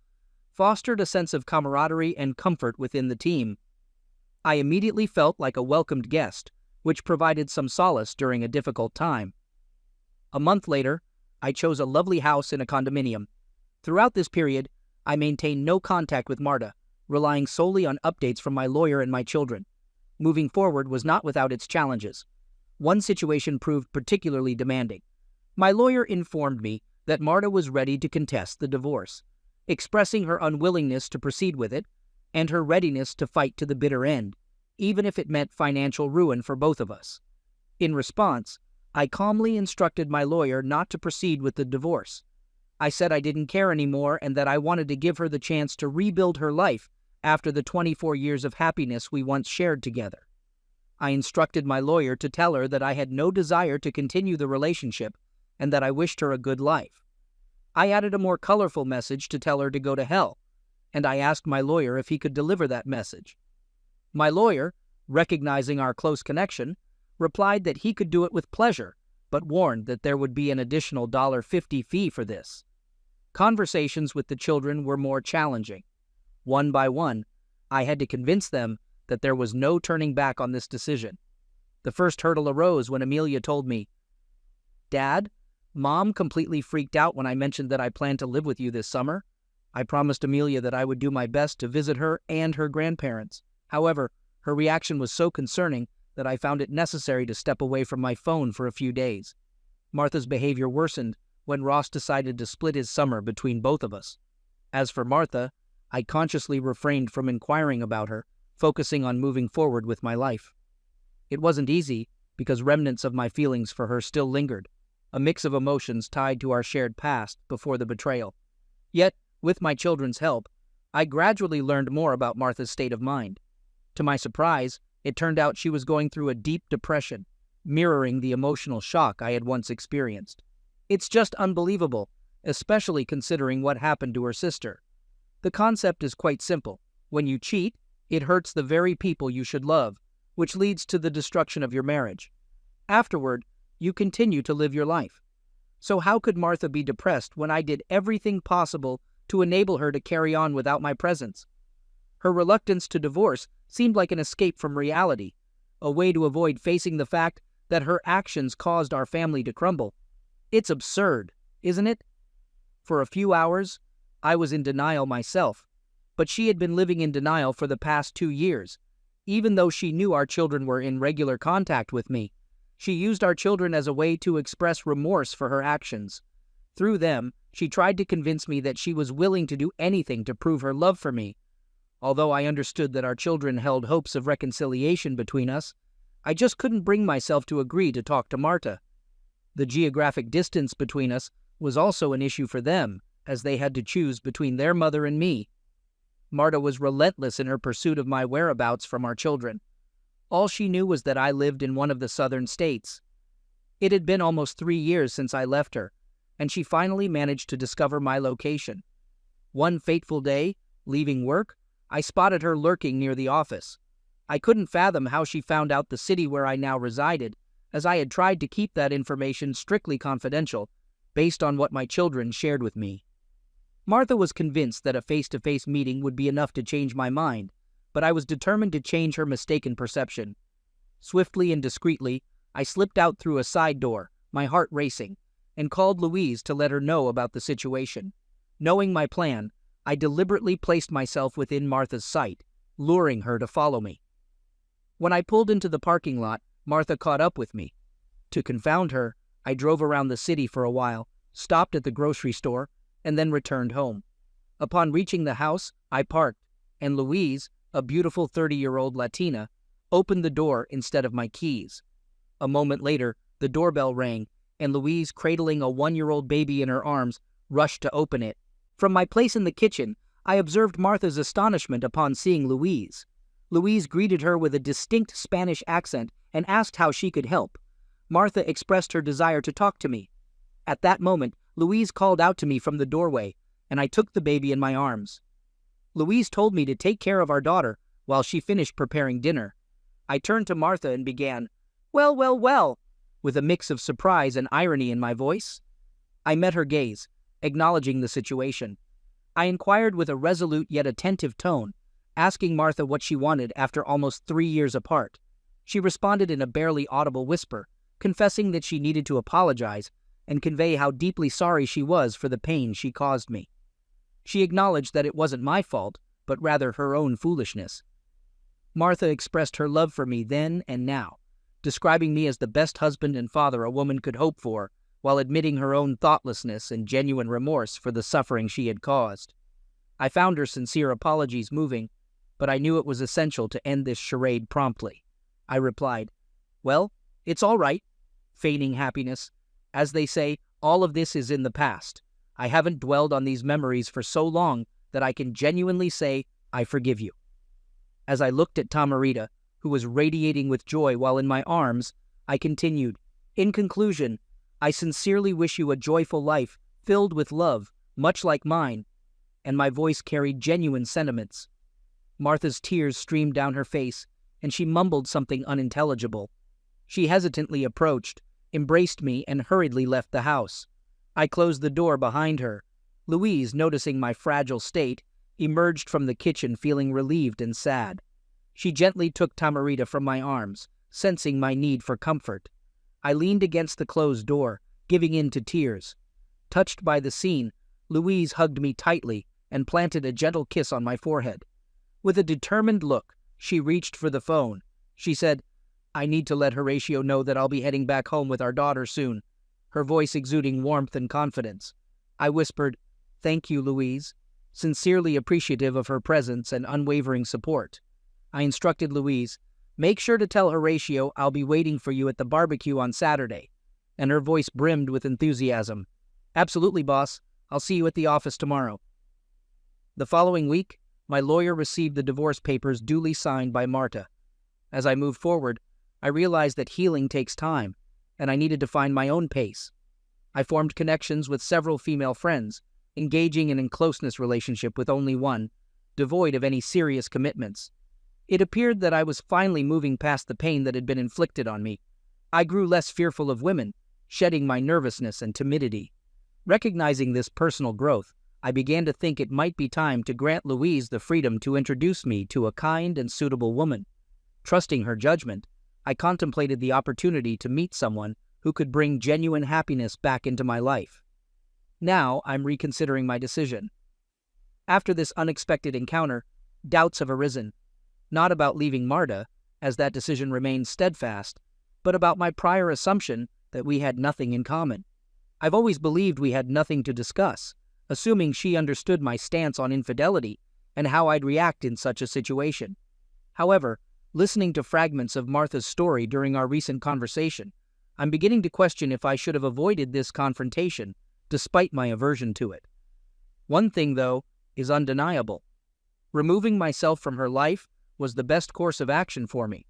fostered a sense of camaraderie and comfort within the team. I immediately felt like a welcomed guest, which provided some solace during a difficult time. A month later, I chose a lovely house in a condominium. Throughout this period, I maintained no contact with Marta, relying solely on updates from my lawyer and my children. Moving forward was not without its challenges. One situation proved particularly demanding. My lawyer informed me that Marta was ready to contest the divorce, expressing her unwillingness to proceed with it and her readiness to fight to the bitter end, even if it meant financial ruin for both of us. In response, I calmly instructed my lawyer not to proceed with the divorce. I said I didn't care anymore and that I wanted to give her the chance to rebuild her life after the 24 years of happiness we once shared together. I instructed my lawyer to tell her that I had no desire to continue the relationship and that I wished her a good life. I added a more colorful message to tell her to go to hell, and I asked my lawyer if he could deliver that message. My lawyer, recognizing our close connection, replied that he could do it with pleasure, but warned that there would be an additional $50 fee for this. Conversations with the children were more challenging. One by one, I had to convince them that there was no turning back on this decision. The first hurdle arose when Amelia told me, "Dad, Mom completely freaked out when I mentioned that I planned to live with you this summer. I promised Amelia that I would do my best to visit her and her grandparents. However, her reaction was so concerning that I found it necessary to step away from my phone for a few days. Martha's behavior worsened when Ross decided to split his summer between both of us. As for Martha, I consciously refrained from inquiring about her, focusing on moving forward with my life. It wasn't easy because remnants of my feelings for her still lingered, a mix of emotions tied to our shared past before the betrayal. Yet, with my children's help, I gradually learned more about Martha's state of mind. To my surprise, it turned out she was going through a deep depression, mirroring the emotional shock I had once experienced. It's just unbelievable, especially considering what happened to her sister. The concept is quite simple. When you cheat, it hurts the very people you should love, which leads to the destruction of your marriage. Afterward, you continue to live your life. So how could Martha be depressed when I did everything possible to enable her to carry on without my presence? Her reluctance to divorce seemed like an escape from reality, a way to avoid facing the fact that her actions caused our family to crumble. It's absurd, isn't it? For a few hours, I was in denial myself, but she had been living in denial for the past 2 years. Even though she knew our children were in regular contact with me, she used our children as a way to express remorse for her actions. Through them, she tried to convince me that she was willing to do anything to prove her love for me. Although I understood that our children held hopes of reconciliation between us, I just couldn't bring myself to agree to talk to Martha. The geographic distance between us was also an issue for them, as they had to choose between their mother and me. Martha was relentless in her pursuit of my whereabouts from our children. All she knew was that I lived in one of the southern states. It had been almost 3 years since I left her, and she finally managed to discover my location. One fateful day, leaving work, I spotted her lurking near the office. I couldn't fathom how she found out the city where I now resided, as I had tried to keep that information strictly confidential, based on what my children shared with me. Martha was convinced that a face-to-face meeting would be enough to change my mind, but I was determined to change her mistaken perception. Swiftly and discreetly, I slipped out through a side door, my heart racing, and called Louise to let her know about the situation. Knowing my plan, I deliberately placed myself within Martha's sight, luring her to follow me. When I pulled into the parking lot, Martha caught up with me. To confound her, I drove around the city for a while, stopped at the grocery store, and then returned home. Upon reaching the house, I parked, and Louise, a beautiful 30-year-old Latina, opened the door instead of my keys. A moment later, the doorbell rang, and Louise, cradling a 1-year-old baby in her arms, rushed to open it. From my place in the kitchen, I observed Martha's astonishment upon seeing Louise. Louise greeted her with a distinct Spanish accent and asked how she could help. Martha expressed her desire to talk to me. At that moment, Louise called out to me from the doorway, and I took the baby in my arms. Louise told me to take care of our daughter while she finished preparing dinner. I turned to Martha and began, "Well, well, well," with a mix of surprise and irony in my voice. I met her gaze, acknowledging the situation. I inquired with a resolute yet attentive tone, asking Martha what she wanted after almost 3 years apart. She responded in a barely audible whisper, confessing that she needed to apologize and convey how deeply sorry she was for the pain she caused me. She acknowledged that it wasn't my fault, but rather her own foolishness. Martha expressed her love for me then and now, describing me as the best husband and father a woman could hope for, while admitting her own thoughtlessness and genuine remorse for the suffering she had caused. I found her sincere apologies moving, but I knew it was essential to end this charade promptly. I replied, "Well, it's all right," feigning happiness. "As they say, all of this is in the past. I haven't dwelled on these memories for so long that I can genuinely say, I forgive you. As I looked at Tamarita, who was radiating with joy while in my arms, I continued, in conclusion, I sincerely wish you a joyful life, filled with love, much like mine, and my voice carried genuine sentiments. Martha's tears streamed down her face, and she mumbled something unintelligible. She hesitantly approached, embraced me, and hurriedly left the house. I closed the door behind her. Louise, noticing my fragile state, emerged from the kitchen feeling relieved and sad. She gently took Tamarita from my arms, sensing my need for comfort. I leaned against the closed door, giving in to tears. Touched by the scene, Louise hugged me tightly and planted a gentle kiss on my forehead. With a determined look, she reached for the phone. She said, I need to let Horatio know that I'll be heading back home with our daughter soon, her voice exuding warmth and confidence. I whispered, Thank you, Louise, sincerely appreciative of her presence and unwavering support. I instructed Louise, Make sure to tell Horatio I'll be waiting for you at the barbecue on Saturday, and her voice brimmed with enthusiasm. Absolutely, boss. I'll see you at the office tomorrow. The following week, my lawyer received the divorce papers duly signed by Marta. As I moved forward, I realized that healing takes time, and I needed to find my own pace. I formed connections with several female friends, engaging in a closeness relationship with only one, devoid of any serious commitments. It appeared that I was finally moving past the pain that had been inflicted on me. I grew less fearful of women, shedding my nervousness and timidity. Recognizing this personal growth, I began to think it might be time to grant Louise the freedom to introduce me to a kind and suitable woman. Trusting her judgment, I contemplated the opportunity to meet someone who could bring genuine happiness back into my life. Now I'm reconsidering my decision. After this unexpected encounter, doubts have arisen, not about leaving Marta, as that decision remains steadfast, but about my prior assumption that we had nothing in common. I've always believed we had nothing to discuss, assuming she understood my stance on infidelity and how I'd react in such a situation. However, listening to fragments of Martha's story during our recent conversation, I'm beginning to question if I should have avoided this confrontation, despite my aversion to it. One thing, though, is undeniable. Removing myself from her life was the best course of action for me.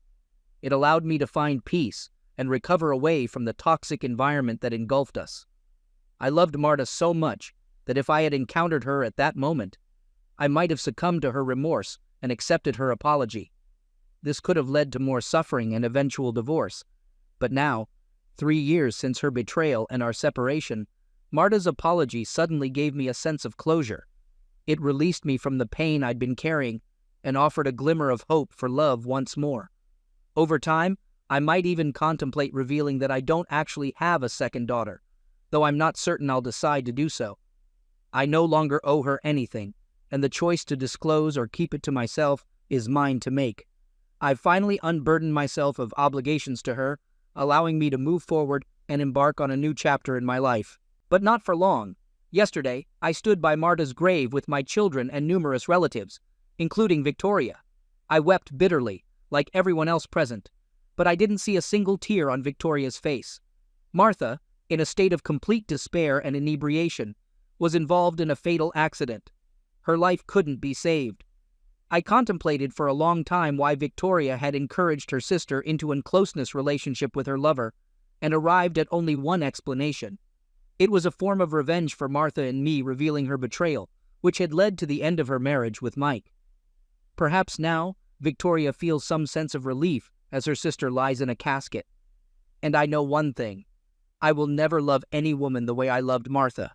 It allowed me to find peace and recover away from the toxic environment that engulfed us. I loved Marta so much that if I had encountered her at that moment, I might have succumbed to her remorse and accepted her apology. This could have led to more suffering and eventual divorce. But now, 3 years since her betrayal and our separation, Marta's apology suddenly gave me a sense of closure. It released me from the pain I'd been carrying and offered a glimmer of hope for love once more. Over time, I might even contemplate revealing that I don't actually have a second daughter, though I'm not certain I'll decide to do so. I no longer owe her anything, and the choice to disclose or keep it to myself is mine to make. I've finally unburdened myself of obligations to her, allowing me to move forward and embark on a new chapter in my life. But not for long. Yesterday, I stood by Marta's grave with my children and numerous relatives, including Victoria. I wept bitterly, like everyone else present, but I didn't see a single tear on Victoria's face. Martha, in a state of complete despair and inebriation, was involved in a fatal accident. Her life couldn't be saved. I contemplated for a long time why Victoria had encouraged her sister into a closeness relationship with her lover, and arrived at only one explanation. It was a form of revenge for Martha and me revealing her betrayal, which had led to the end of her marriage with Mike. Perhaps now, Victoria feels some sense of relief as her sister lies in a casket. And I know one thing. I will never love any woman the way I loved Martha.